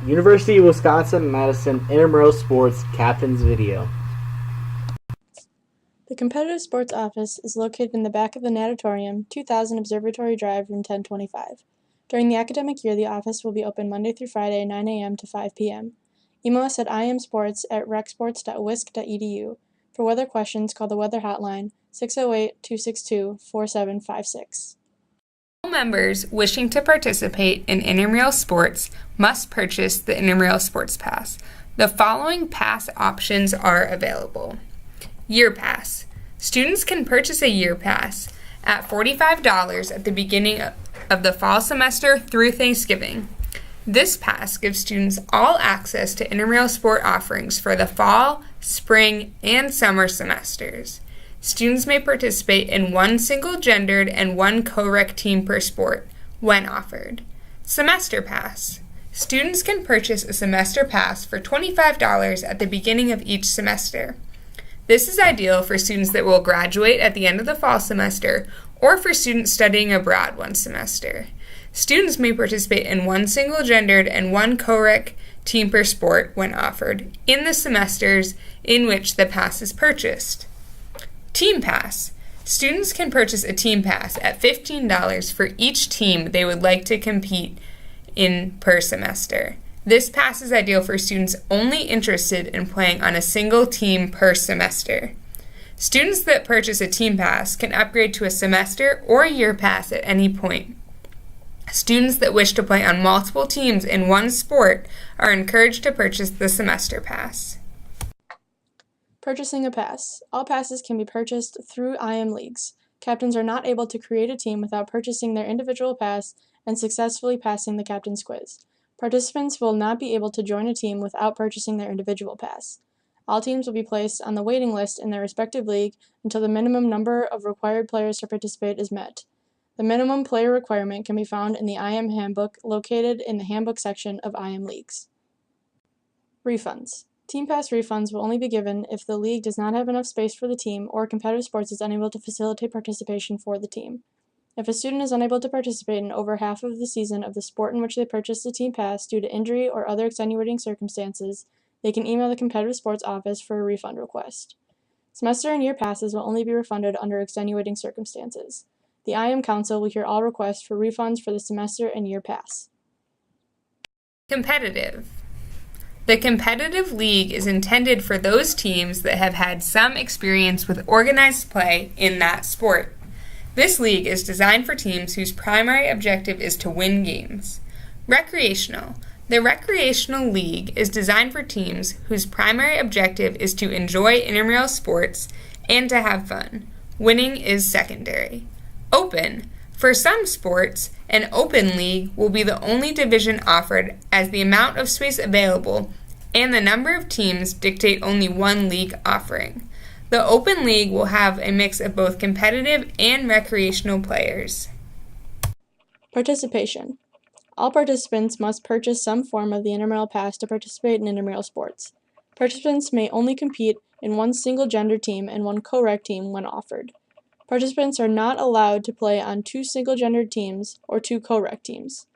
University of Wisconsin-Madison Intramural Sports Captain's Video. The Competitive Sports Office is located in the back of the Natatorium, 2000 Observatory Drive, room 1025. During the academic year, the office will be open Monday through Friday, 9 a.m. to 5 p.m. Email us at imsports@recsports.wisc.edu. For weather questions, call the weather hotline, 608-262-4756. All members wishing to participate in intramural sports must purchase the Intramural Sports Pass. The following pass options are available. Year Pass. Students can purchase a year pass at $45 at the beginning of the fall semester through Thanksgiving. This pass gives students all access to intramural sport offerings for the fall, spring, and summer semesters. Students may participate in one single-gendered and one co-rec team per sport when offered. Semester Pass. Students can purchase a semester pass for $25 at the beginning of each semester. This is ideal for students that will graduate at the end of the fall semester or for students studying abroad one semester. Students may participate in one single-gendered and one co-rec team per sport when offered in the semesters in which the pass is purchased. Team Pass. Students can purchase a team pass at $15 for each team they would like to compete in per semester. This pass is ideal for students only interested in playing on a single team per semester. Students that purchase a team pass can upgrade to a semester or year pass at any point. Students that wish to play on multiple teams in one sport are encouraged to purchase the semester pass. Purchasing a pass. All passes can be purchased through IM Leagues. Captains are not able to create a team without purchasing their individual pass and successfully passing the captain's quiz. Participants will not be able to join a team without purchasing their individual pass. All teams will be placed on the waiting list in their respective league until the minimum number of required players to participate is met. The minimum player requirement can be found in the IM Handbook located in the Handbook section of IM Leagues. Refunds. Team Pass refunds will only be given if the league does not have enough space for the team or competitive sports is unable to facilitate participation for the team. If a student is unable to participate in over half of the season of the sport in which they purchased the team pass due to injury or other extenuating circumstances, they can email the Competitive Sports Office for a refund request. Semester and year passes will only be refunded under extenuating circumstances. The IM Council will hear all requests for refunds for the semester and year pass. Competitive. The competitive league is intended for those teams that have had some experience with organized play in that sport. This league is designed for teams whose primary objective is to win games. Recreational. The recreational league is designed for teams whose primary objective is to enjoy intramural sports and to have fun. Winning is secondary. Open. For some sports, an open league will be the only division offered as the amount of space available and the number of teams dictate only one league offering. The Open League will have a mix of both competitive and recreational players. Participation. All participants must purchase some form of the intramural pass to participate in intramural sports. Participants may only compete in one single-gender team and one co-rec team when offered. Participants are not allowed to play on two single-gendered teams or two co-rec teams.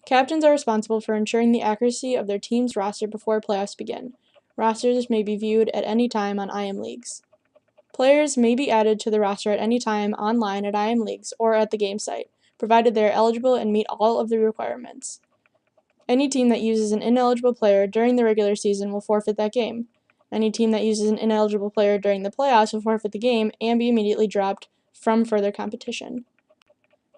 Captains are responsible for ensuring the accuracy of their team's roster before playoffs begin. Rosters may be viewed at any time on IM Leagues. Players may be added to the roster at any time online at IM Leagues or at the game site, provided they are eligible and meet all of the requirements. Any team that uses an ineligible player during the regular season will forfeit that game. Any team that uses an ineligible player during the playoffs will forfeit the game and be immediately dropped from further competition.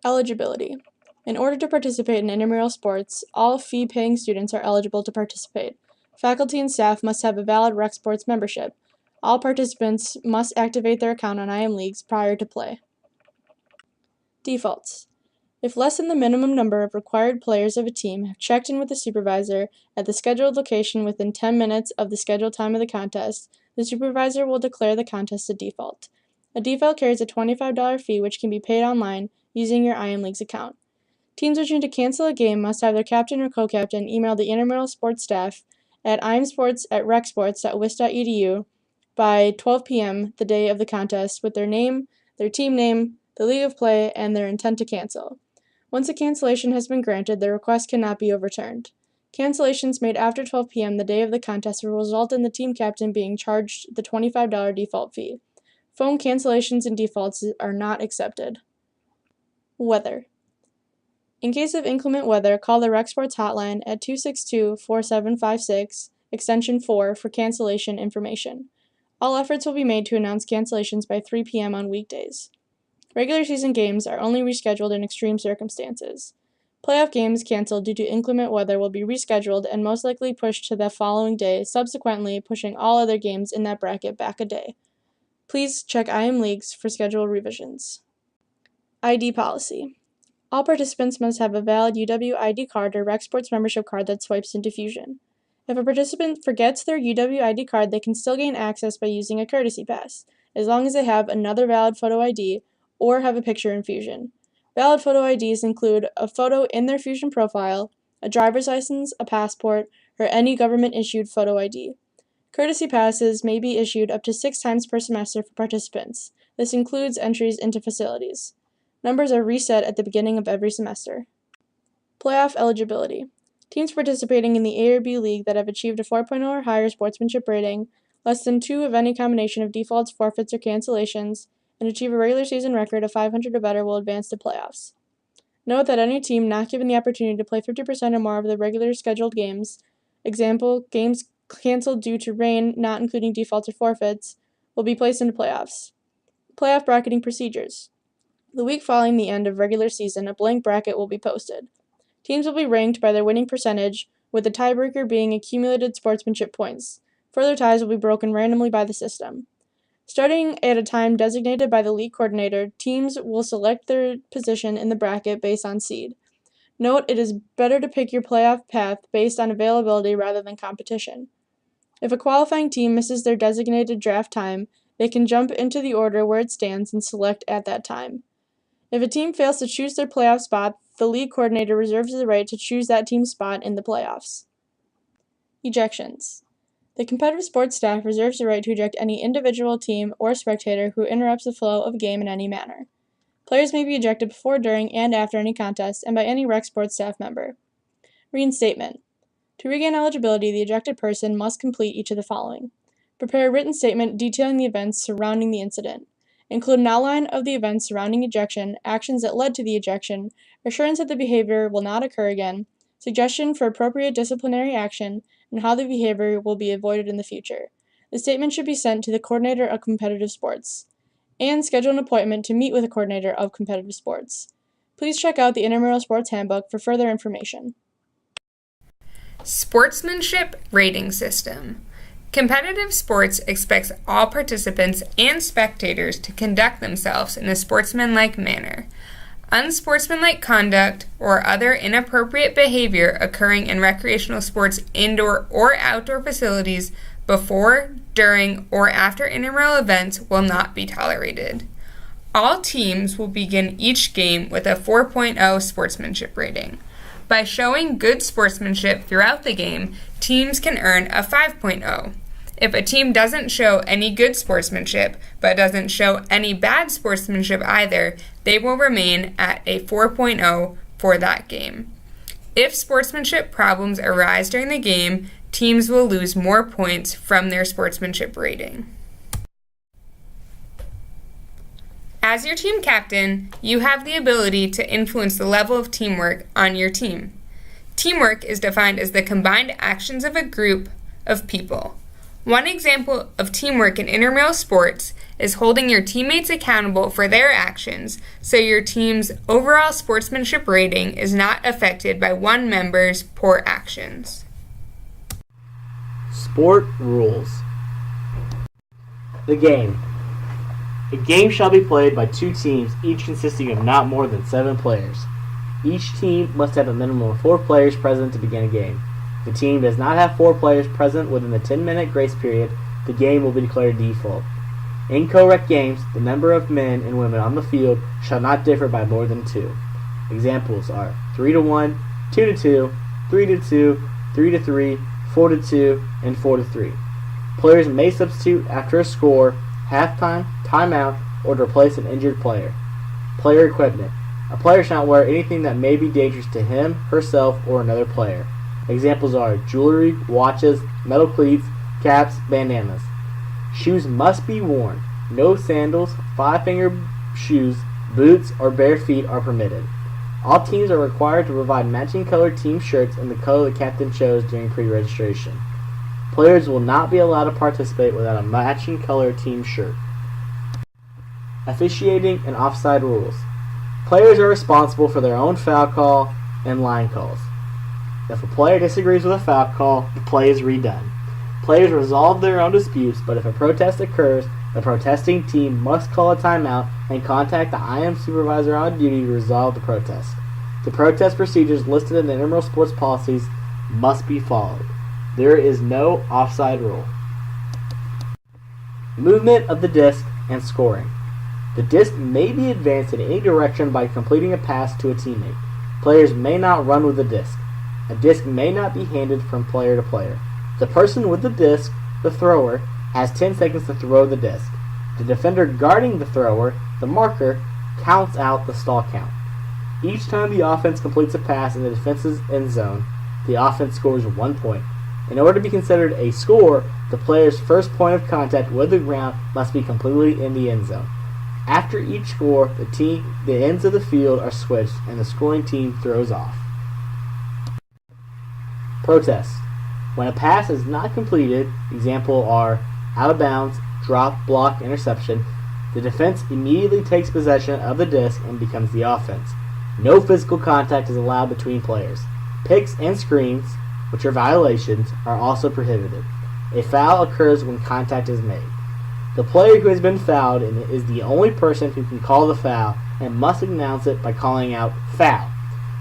Eligibility. In order to participate in intramural sports, all fee-paying students are eligible to participate. Faculty and staff must have a valid rec sports membership. All participants must activate their account on IM Leagues prior to play. Defaults. If less than the minimum number of required players of a team have checked in with the supervisor at the scheduled location within 10 minutes of the scheduled time of the contest, the supervisor will declare the contest a default. A default carries a $25 fee which can be paid online using your IM Leagues account. Teams wishing to cancel a game must have their captain or co-captain email the intramural sports staff at imsports@recsports.wisc.edu by 12 p.m. the day of the contest with their name, their team name, the league of play, and their intent to cancel. Once a cancellation has been granted, the request cannot be overturned. Cancellations made after 12 p.m. the day of the contest will result in the team captain being charged the $25 default fee. Phone cancellations and defaults are not accepted. Weather. In case of inclement weather, call the Rec Sports hotline at 262-4756, extension 4 for cancellation information. All efforts will be made to announce cancellations by 3 p.m. on weekdays. Regular season games are only rescheduled in extreme circumstances. Playoff games canceled due to inclement weather will be rescheduled and most likely pushed to the following day, subsequently pushing all other games in that bracket back a day. Please check IM Leagues for schedule revisions. ID policy. All participants must have a valid UW ID card or Rec Sports membership card that swipes into Fusion. If a participant forgets their UW ID card, they can still gain access by using a courtesy pass, as long as they have another valid photo ID or have a picture in Fusion. Valid photo IDs include a photo in their Fusion profile, a driver's license, a passport, or any government-issued photo ID. Courtesy passes may be issued up to 6 times per semester for participants. This includes entries into facilities. Numbers are reset at the beginning of every semester. Playoff eligibility. Teams participating in the A or B league that have achieved a 4.0 or higher sportsmanship rating, less than 2 of any combination of defaults, forfeits, or cancellations, and achieve a regular season record of 500 or better will advance to playoffs. Note that any team not given the opportunity to play 50% or more of the regular scheduled games, example, games canceled due to rain, not including defaults or forfeits, will be placed into playoffs. Playoff bracketing procedures. The week following the end of regular season, a blank bracket will be posted. Teams will be ranked by their winning percentage, with the tiebreaker being accumulated sportsmanship points. Further ties will be broken randomly by the system. Starting at a time designated by the league coordinator, teams will select their position in the bracket based on seed. Note, it is better to pick your playoff path based on availability rather than competition. If a qualifying team misses their designated draft time, they can jump into the order where it stands and select at that time. If a team fails to choose their playoff spot, the league coordinator reserves the right to choose that team's spot in the playoffs. Ejections. The competitive sports staff reserves the right to eject any individual, team, or spectator who interrupts the flow of a game in any manner. Players may be ejected before, during, and after any contest, and by any Rec Sports staff member. Reinstatement. To regain eligibility, the ejected person must complete each of the following. Prepare a written statement detailing the events surrounding the incident. Include an outline of the events surrounding ejection, actions that led to the ejection, assurance that the behavior will not occur again, suggestion for appropriate disciplinary action, and how the behavior will be avoided in the future. The statement should be sent to the coordinator of competitive sports, and schedule an appointment to meet with the coordinator of competitive sports. Please check out the Intramural Sports Handbook for further information. Sportsmanship rating system. Competitive sports expects all participants and spectators to conduct themselves in a sportsmanlike manner. Unsportsmanlike conduct or other inappropriate behavior occurring in recreational sports indoor or outdoor facilities before, during, or after intramural events will not be tolerated. All teams will begin each game with a 4.0 sportsmanship rating. By showing good sportsmanship throughout the game, teams can earn a 5.0. If a team doesn't show any good sportsmanship, but doesn't show any bad sportsmanship either, they will remain at a 4.0 for that game. If sportsmanship problems arise during the game, teams will lose more points from their sportsmanship rating. As your team captain, you have the ability to influence the level of teamwork on your team. Teamwork is defined as the combined actions of a group of people. One example of teamwork in intramural sports is holding your teammates accountable for their actions so your team's overall sportsmanship rating is not affected by one member's poor actions. Sport rules. The game. A game shall be played by 2 teams, each consisting of not more than 7 players. Each team must have a minimum of 4 players present to begin a game. If the team does not have 4 players present within the 10-minute grace period, the game will be declared default. In co-rec games, the number of men and women on the field shall not differ by more than 2. Examples are 3-1, 2-2, 3-2, 3-3, 4-2, and 4-3. Players may substitute after a score, halftime, timeout, or to replace an injured player. Player equipment. A player shall not wear anything that may be dangerous to him, herself, or another player. Examples are jewelry, watches, metal cleats, caps, bandanas. Shoes must be worn. No sandals, five-finger shoes, boots, or bare feet are permitted. All teams are required to provide matching colored team shirts in the color the captain chose during pre-registration. Players will not be allowed to participate without a matching color team shirt. Officiating and offside rules. Players are responsible for their own foul call and line calls. If a player disagrees with a foul call, the play is redone. Players resolve their own disputes, but if a protest occurs, the protesting team must call a timeout and contact the IM supervisor on duty to resolve the protest. The protest procedures listed in the intramural sports policies must be followed. There is no offside rule. Movement of the disc and scoring. The disc may be advanced in any direction by completing a pass to a teammate. Players may not run with the disc. A disc may not be handed from player to player. The person with the disc, the thrower, has 10 seconds to throw the disc. The defender guarding the thrower, the marker, counts out the stall count. Each time the offense completes a pass in the defense's end zone, the offense scores 1 point. In order to be considered a score, the player's first point of contact with the ground must be completely in the end zone. After each score, the ends of the field are switched and the scoring team throws off. Protest. When a pass is not completed, example are out of bounds, drop, block, interception, the defense immediately takes possession of the disc and becomes the offense. No physical contact is allowed between players. Picks and screens, which are violations, are also prohibited. A foul occurs when contact is made. The player who has been fouled is the only person who can call the foul and must announce it by calling out foul.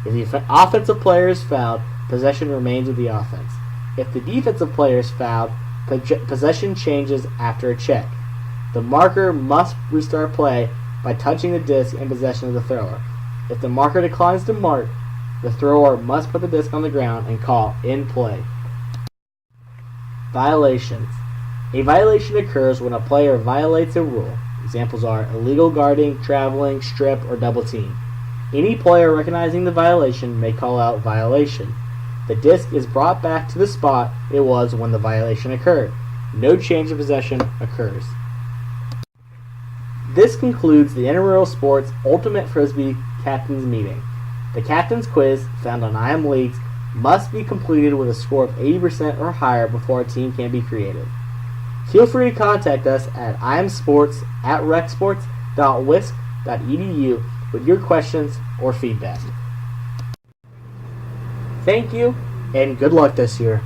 If the offensive player is fouled, possession remains with the offense. If the defensive player is fouled, possession changes after a check. The marker must restart play by touching the disc in possession of the thrower. If the marker declines to mark, the thrower must put the disc on the ground and call in play. Violations. A violation occurs when a player violates a rule. Examples are illegal guarding, traveling, strip, or double team. Any player recognizing the violation may call out violation. The disc is brought back to the spot it was when the violation occurred. No change of possession occurs. This concludes the Intramural Sports Ultimate Frisbee Captain's Meeting. The Captain's Quiz, found on IM Leagues, must be completed with a score of 80% or higher before a team can be created. Feel free to contact us at imsports@recsports.wisc.edu with your questions or feedback. Thank you, and good luck this year.